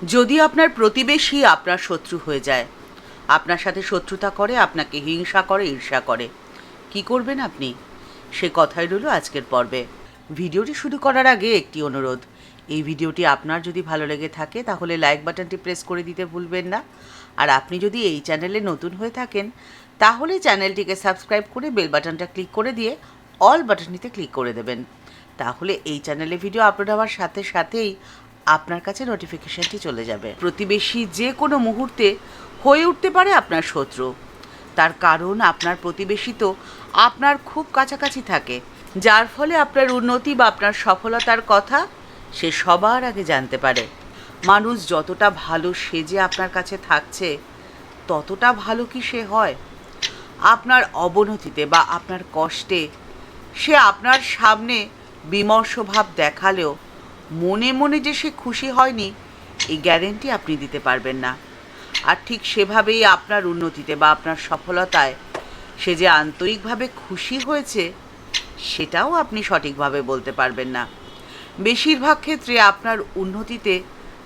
যদি আপনার প্রতিবেশী আপনার শত্রু হয়ে যায়, আপনার সাথে শত্রুতা করে, আপনাকে হিংসা করে, ঈর্ষা করে, কি করবেন আপনি? সে কথাই রইল আজকের পর্বে। ভিডিওটি শুরু করার আগে একটি অনুরোধ, এই ভিডিওটি আপনার যদি ভালো লেগে থাকে তাহলে লাইক বাটনটি প্রেস করে দিতে ভুলবেন না। আর আপনি যদি এই চ্যানেলে নতুন হয়ে থাকেন তাহলে চ্যানেলটিকে সাবস্ক্রাইব করে বেল বাটনটা ক্লিক করে দিয়ে অল বাটনটিতে ক্লিক করে দেবেন। তাহলে এই চ্যানেলে ভিডিও আপলোড হওয়ার সাথে সাথেই আপনার কাছে নোটিফিকেশনটি চলে যাবে। প্রতিবেশী যে কোনো মুহূর্তে হয়ে উঠতে পারে আপনার শত্রু। তার কারণ আপনার প্রতিবেশী তো আপনার খুব কাছাকাছি থাকে, যার ফলে আপনার উন্নতি বা আপনার সফলতার কথা সে সবার আগে জানতে পারে। মানুষ যতটা ভালো সেজে আপনার কাছে থাকছে ততটা ভালো কি সে হয়? আপনার অবনতিতে বা আপনার কষ্টে সে আপনার সামনে বিমর্ষ ভাব দেখালেও মনে মনে যে সে খুশি হয়নি এই গ্যারেন্টি আপনি দিতে পারবেন না। আর ঠিক সেভাবেই আপনার উন্নতিতে বা আপনার সফলতায় সে যে আন্তরিকভাবে খুশি হয়েছে সেটাও আপনি সঠিকভাবে বলতে পারবেন না। বেশিরভাগ ক্ষেত্রে আপনার উন্নতিতে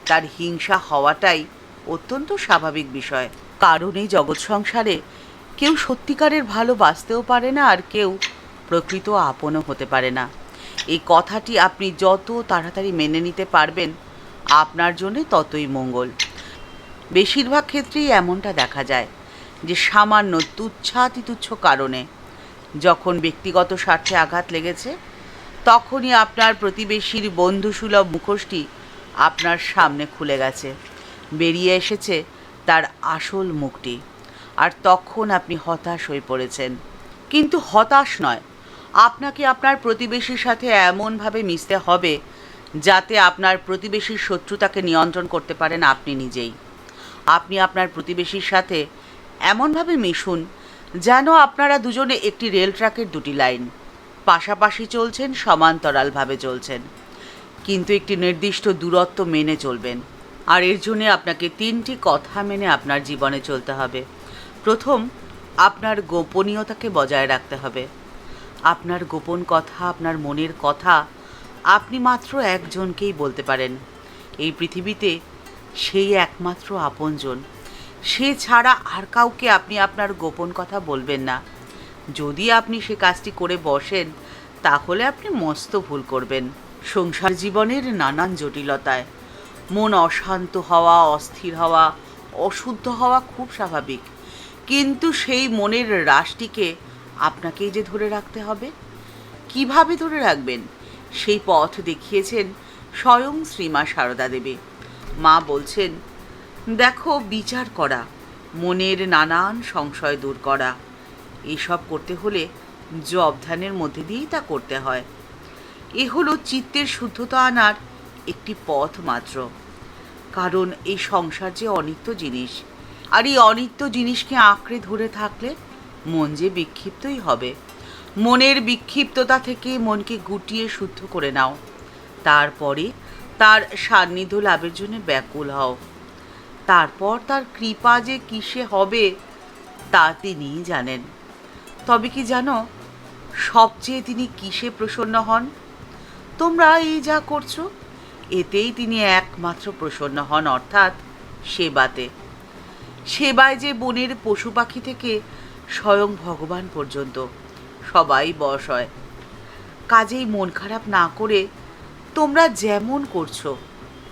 তার হিংসা হওয়াটাই অত্যন্ত স্বাভাবিক বিষয়। কারণ এই জগৎ সংসারে কেউ সত্যিকারের ভালোবাসতেও পারে না, আর কেউ প্রকৃত আপনও হতে পারে না। এই কথাটি আপনি যত তাড়াতাড়ি মেনে নিতে পারবেন আপনার জন্য ততই মঙ্গল। বেশিরভাগ ক্ষেত্রেই এমনটা দেখা যায় যে সামান্য তুচ্ছ কারণে যখন ব্যক্তিগত স্বার্থে আঘাত লেগেছে তখনই আপনার প্রতিবেশীর বন্ধুসুলভ মুখোশটি আপনার সামনে খুলে গেছে, বেরিয়ে এসেছে তার আসল মুখটি। আর তখন আপনি হতাশ হয়ে পড়েছেন। কিন্তু হতাশ নয়, আপনাকে আপনার প্রতিবেশীর সাথে এমনভাবে মিশতে হবে যাতে আপনার প্রতিবেশীর শত্রুতাকে নিয়ন্ত্রণ করতে পারেন আপনি নিজেই। আপনি আপনার প্রতিবেশীর সাথে এমনভাবে মিশুন যেন আপনারা দুজনে একটি রেল ট্র্যাকের দুটি লাইন, পাশাপাশি চলছেন, সমান্তরালভাবে চলছেন, কিন্তু একটি নির্দিষ্ট দূরত্ব মেনে চলবেন। আর এর জন্যে আপনাকে 3টি কথা মেনে আপনার জীবনে চলতে হবে। প্রথম, আপনার গোপনীয়তাকে বজায় রাখতে হবে। আপনার গোপন কথা, আপনার মনের কথা আপনি মাত্র একজনকেই বলতে পারেন। এই পৃথিবীতে সেই একমাত্র আপনজন, সে ছাড়া আর কাউকে আপনি আপনার গোপন কথা বলবেন না। যদি আপনি সে কাজটি করে বসেন তাহলে আপনি মস্ত ভুল করবেন। সংসার জীবনের নানান জটিলতায় মন অশান্ত হওয়া, অস্থির হওয়া, অশুদ্ধ হওয়া খুব স্বাভাবিক, কিন্তু সেই মনের রাশটিকে আপনাকেই যে ধরে রাখতে হবে। কিভাবে ধরে রাখবেন সেই পথ দেখিয়েছেন স্বয়ং শ্রীমা সারদা দেবী। মা বলছেন, দেখো, বিচার করা, মনের নানান সংশয় দূর করা, এসব করতে হলে জপ ধ্যানের মধ্যে দিয়েই তা করতে হয়। এ হলো চিত্তের শুদ্ধতা আনার একটি পথ মাত্র। কারণ এই সংসার যে অনিত্য জিনিস, আর এই অনিত্য জিনিসকে আঁকড়ে ধরে থাকলে মন যে বিক্ষিপ্তই হবে। মনের বিক্ষিপ্ততা থেকে মনকে গুটিয়ে শুদ্ধ করে নাও, তারপরে তার সান্নিধ্য লাভের জন্য ব্যাকুল হও। তারপর তার কৃপা যে কিসে হবে তা তিনিই জানেন। তবে কি জানো, সবচেয়ে তিনি কিসে প্রসন্ন হন? তোমরা এই যা করছো এতেই তিনি একমাত্র প্রসন্ন হন, অর্থাৎ সেবাতে। সেবায় যে বনের পশু পাখি থেকে স্বয়ং ভগবান পর্যন্ত সবাই বশ হয়। কাজেই মন খারাপ না করে তোমরা যেমন করছো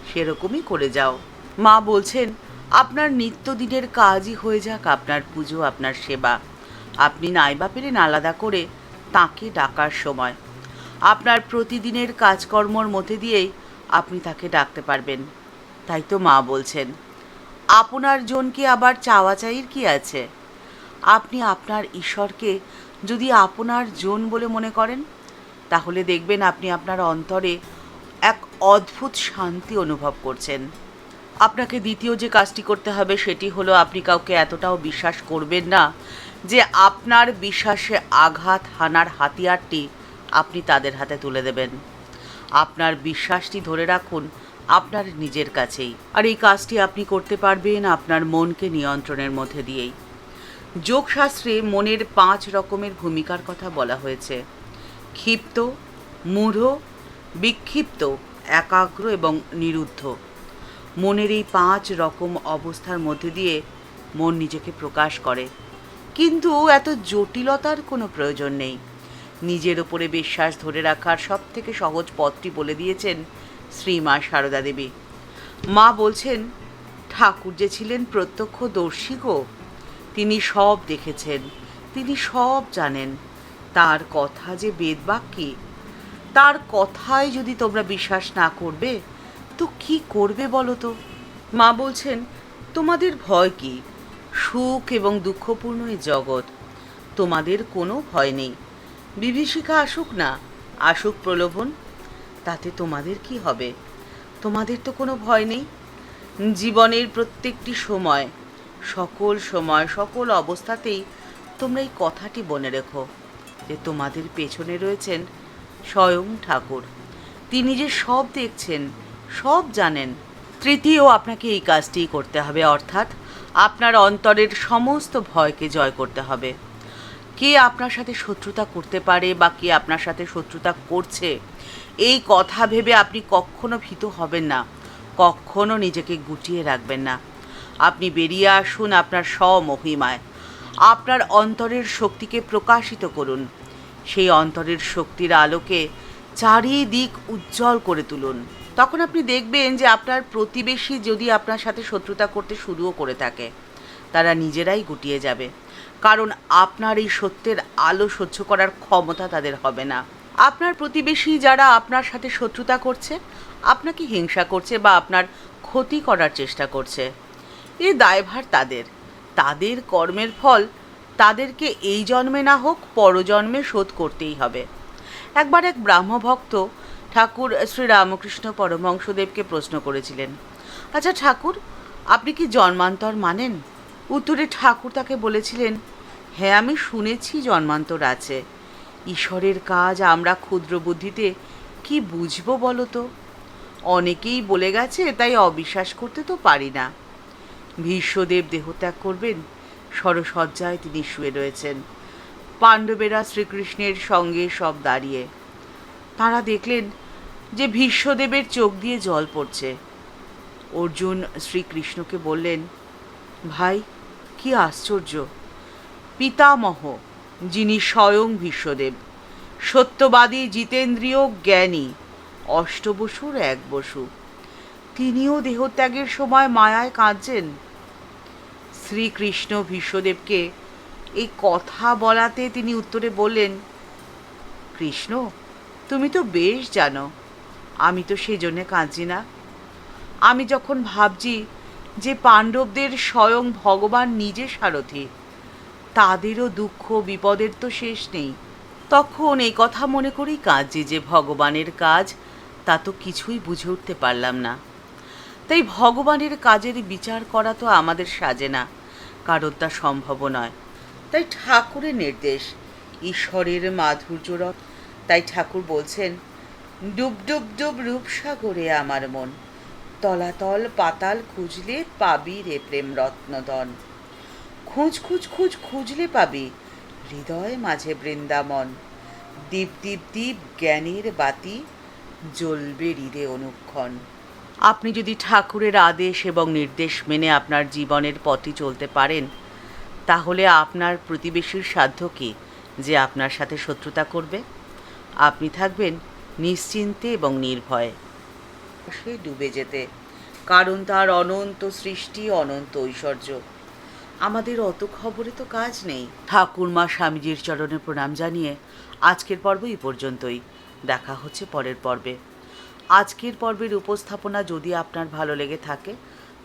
সেরকমই করে যাও। মা বলছেন, আপনার নিত্যদিনের কাজই হয়ে যাক আপনার পুজো, আপনার সেবা। আপনি নাইবা পেলেন আলাদা করে তাকে ডাকার সময় আপনার প্রতিদিনের কাজকর্মর মধ্যে দিয়েই আপনি তাকে ডাকতে পারবেন। তাই তো মা বলছেন, আপনার জনকে আবার চাওয়া চাইর কি আছে? আপনি আপনার ঈশ্বরকে যদি আপনার জন বলে মনে করেন তাহলে দেখবেন আপনি আপনার অন্তরে এক অদ্ভুত শান্তি অনুভব করছেন। আপনাকে দ্বিতীয় যে কাজটি করতে হবে সেটি হলো, আপনি কাউকে এতটাও বিশ্বাস করবেন না যে আপনার বিশ্বাসে আঘাত হানার হাতিয়ারটি আপনি তাদের হাতে তুলে দেবেন। আপনার বিশ্বাসটি ধরে রাখুন আপনার নিজের কাছেই। আর এই কাজটি আপনি করতে পারবেন আপনার মনকে নিয়ন্ত্রণের মধ্যে দিয়েই। যোগশাস্ত্রে মনের 5 রকমের ভূমিকার কথা বলা হয়েছে: ক্ষিপ্ত, মূঢ়, বিক্ষিপ্ত, একাগ্র এবং নিরুদ্ধ। মনের এই 5 রকম অবস্থার মধ্যে দিয়ে মন নিজেকে প্রকাশ করে, কিন্তু এত জটিলতার কোনো প্রয়োজন নেই। নিজের ওপরে বিশ্বাস ধরে রাখার সবথেকে সহজ পথটি বলে দিয়েছেন শ্রীমা সারদা দেবী। মা বলছেন, ঠাকুর যে ছিলেন প্রত্যক্ষদর্শী গো, তিনি সব দেখেছেন, তিনি সব জানেন। তার কথা যে বেদবাক্যি, তার কথায় যদি তোমরা বিশ্বাস না করবে তো কি করবে বলো তো? মা বলছেন, তোমাদের ভয় কি? সুখ এবং দুঃখপূর্ণ এই জগৎ, তোমাদের কোনো ভয় নেই। বিভীষিকা আসুক না, আসুক প্রলোভন, তাতে তোমাদের কি হবে? তোমাদের তো কোনো ভয় নেই। জীবনের প্রত্যেকটি সময়, সকল অবস্থাতেই তোমরা এই কথাটি মনে রেখো যে তোমাদের পেছনে রয়েছেন স্বয়ং ঠাকুর। তিনি যে সব দেখছেন, সব জানেন। তৃতীয়, আপনাকে এই কাজটি করতে হবে, অর্থাৎ আপনার অন্তরের সমস্ত ভয়কে জয় করতে হবে। কে আপনার সাথে শত্রুতা করতে পারে বা কে আপনার সাথে শত্রুতা করছে, এই কথা ভেবে আপনি কখনো ভীত হবেন না, কখনো নিজেকে গুটিয়ে রাখবেন না। আপনি বেরিয়ে আসুন আপনার স্বমহিমায়, আপনার অন্তরের শক্তিকে প্রকাশিত করুন। সেই অন্তরের শক্তির আলোকে চারিদিক উজ্জ্বল করে তুলুন। তখন আপনি দেখবেন যে আপনার প্রতিবেশী যদি আপনার সাথে শত্রুতা করতে শুরুও করে থাকে, তারা নিজেরাই গুটিয়ে যাবে, কারণ আপনার এই সত্যের আলো সহ্য করার ক্ষমতা তাদের হবে না। আপনার প্রতিবেশী যারা আপনার সাথে শত্রুতা করছে, আপনাকে হিংসা করছে বা আপনার ক্ষতি করার চেষ্টা করছে, এই দায়ভার তাদের। তাদের কর্মের ফল তাদেরকে এই জন্মে না হোক পরজন্মে শোধ করতেই হবে। একবার এক ব্রাহ্মভক্ত ঠাকুর শ্রী রামকৃষ্ণ পরমহংসদেবকে প্রশ্ন করেছিলেন, আচ্ছা ঠাকুর, আপনি কি জন্মান্তর মানেন? উত্তরে ঠাকুর তাকে বলেছিলেন, হ্যাঁ, আমি শুনেছি জন্মান্তর আছে। ঈশ্বরের কাজ আমরা ক্ষুদ্র বুদ্ধিতে কি বুঝবো বলো তো? অনেকেই বলে গেছে, তাই অবিশ্বাস করতে তো পারি না। ভীষ্মদেব দেহত্যাগ করবেন, সরসজ্জায় তিনি শুয়ে রয়েছেন। পাণ্ডবেরা শ্রীকৃষ্ণের সঙ্গে সব দাঁড়িয়ে। তাঁরা দেখলেন যে ভীষ্মদেবের চোখ দিয়ে জল পড়ছে। অর্জুন শ্রীকৃষ্ণকে বললেন, ভাই, কি আশ্চর্য! পিতামহ, যিনি স্বয়ং ভীষ্মদেব, সত্যবাদী, জিতেন্দ্রীয়, জ্ঞানী, অষ্টবসুর এক বসু, তিনিও দেহত্যাগের সময় মায়ায় কাঁদছেন। শ্রীকৃষ্ণ ভীষ্মদেবকে এই কথা বলাতে তিনি উত্তরে বললেন, কৃষ্ণ, তুমি তো বেশ জানো আমি তো সেজন্যে কাঁদছি না। আমি যখন ভাবছি যে পাণ্ডবদের স্বয়ং ভগবান নিজে সারথি, তাদেরও দুঃখ বিপদের তো শেষ নেই, তখন এই কথা মনে করেই কাঁদছি যে ভগবানের কাজ তা তো কিছুই বুঝে উঠতে পারলাম না। তাই ভগবানের কাজের বিচার করা তো আমাদের সাজে না, কারণ তা সম্ভব নয়। তাই ঠাকুরের নির্দেশ, ঈশ্বরের মাধুর্যরস। তাই ঠাকুর বলছেন, ডুব ডুব ডুব রূপসাগরে আমার মন, তলাতল পাতাল খুঁজলে পাবি রে প্রেম রত্নধন। খুঁজ খুঁজ খুঁজ খুঁজলে পাবি হৃদয় মাঝে বৃন্দাবন। দীপ দীপ দীপ জ্ঞানের বাতি, জ্বলবে হৃদে অনুক্ষণ। আপনি যদি ঠাকুরের আদেশ এবং নির্দেশ মেনে আপনার জীবনের পথে চলতে পারেন, তাহলে আপনার প্রতিবেশীর সাধ্য কি যে আপনার সাথে শত্রুতা করবে? আপনি থাকবেন নিশ্চিন্তে এবং নির্ভয়ে, সে ডুবে যেতে, কারণ তার অনন্ত সৃষ্টি, অনন্ত ঐশ্বর্য। আমাদের অত খবরে তো কাজ নেই। ঠাকুরমা স্বামীজির চরণে প্রণাম জানিয়ে আজকের পর্ব এই পর্যন্তই। দেখা হচ্ছে পরের পর্বে। আজকের পর্বের উপস্থাপনা যদি আপনার ভালো লেগে থাকে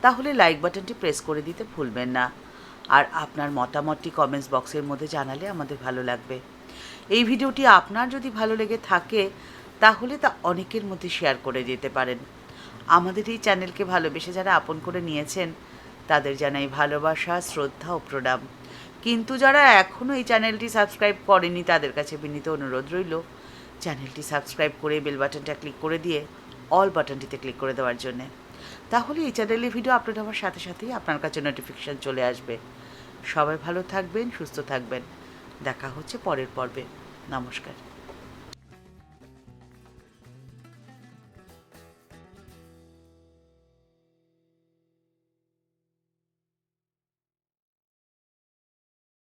তাহলে লাইক বাটনটি প্রেস করে দিতে ভুলবেন না, আর আপনার মতামতটি কমেন্টস বক্সের মধ্যে জানালে আমাদের ভালো লাগবে। এই ভিডিওটি আপনার যদি ভালো লেগে থাকে তাহলে তা অনেকের মধ্যে শেয়ার করে দিতে পারেন। আমাদের এই চ্যানেলকে ভালোবেসে যারা আপন করে নিয়েছেন তাদের জানাই ভালোবাসা, শ্রদ্ধা ও প্রণাম। কিন্তু যারা এখনও এই চ্যানেলটি সাবস্ক্রাইব করেনি তাদের কাছে বিনীত অনুরোধ রইল চ্যানেলটি সাবস্ক্রাইব করে বেল বাটনটা ক্লিক করে দিয়ে অল বাটনটিতে ক্লিক করে দেওয়ার জন্যে। তাহলে এই চ্যানেলের ভিডিও আপলোড হওয়ার সাথে সাথেই আপনার কাছে নোটিফিকেশান চলে আসবে। সবাই ভালো থাকবেন, সুস্থ থাকবেন। দেখা হচ্ছে পরের পর্বে। নমস্কার।